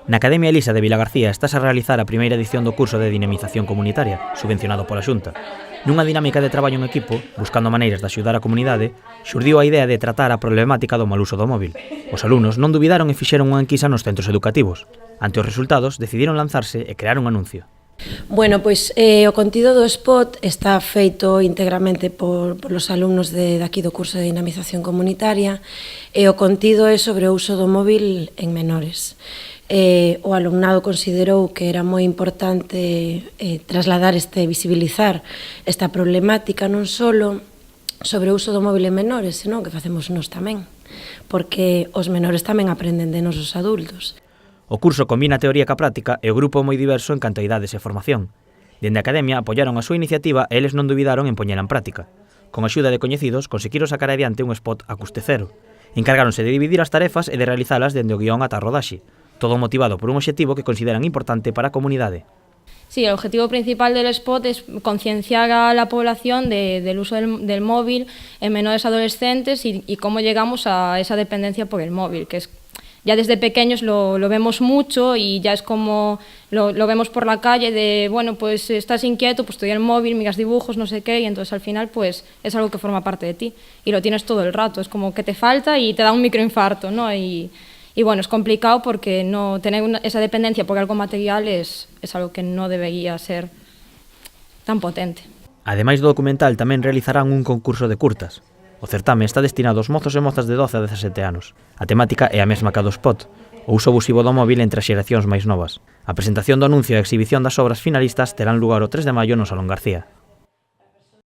Na Academia Elisa de Vilagarcía estás a realizar a primeira edición do curso de Dinamización Comunitaria, subvencionado pola Xunta. Nunha dinámica de traballo en equipo, buscando maneiras de axudar a comunidade, xurdiu a idea de tratar a problemática do mal uso do móvil. Os alumnos non dubidaron e fixeron unha enquisa nos centros educativos. Ante os resultados, decidiron lanzarse e crear un anuncio. Bueno, pois o contido do spot está feito íntegramente por los alumnos de aquí do curso de Dinamización Comunitaria e o contido é sobre o uso do móvil en menores. O alumnado considerou que era moi importante trasladar visibilizar esta problemática non só sobre o uso do móvil en menores, senón que facemos nós tamén, porque os menores tamén aprenden de nós os adultos. O curso combina a teoría ca práctica e o grupo é moi diverso en canto a idades e formación. Dende a Academia apoiaron a súa iniciativa e eles non dubidaron en poñela en práctica. Con a axuda de coñecidos conseguiron sacar adiante un spot a custe cero. Encargáronse de dividir as tarefas e de realizalas dende o guión ata a rodaxe, todo motivado por un obxectivo que consideran importante para a comunidade. Sí, el objetivo principal del spot es concienciar a la población del uso del móvil en menores adolescentes y cómo llegamos a esa dependencia por el móvil, que es ya desde pequeños lo vemos mucho y ya es como lo vemos por la calle de, bueno, pues estás inquieto, pues te doy el móvil, miras dibujos, no sé qué, y entonces al final pues es algo que forma parte de ti y lo tienes todo el rato, es como que te falta y te da un microinfarto, ¿no? Y bueno, es complicado porque no tener esa dependencia por algo material es algo que no debería ser tan potente. Ademais do documental tamén realizarán un concurso de curtas. O certame está destinado aos mozos e mozas de 12 a 17 anos. A temática é a mesma que a do spot, o uso abusivo do móvil entre as xeracións máis novas. A presentación do anuncio e a exhibición das obras finalistas terán lugar o 3 de maio no Salón García.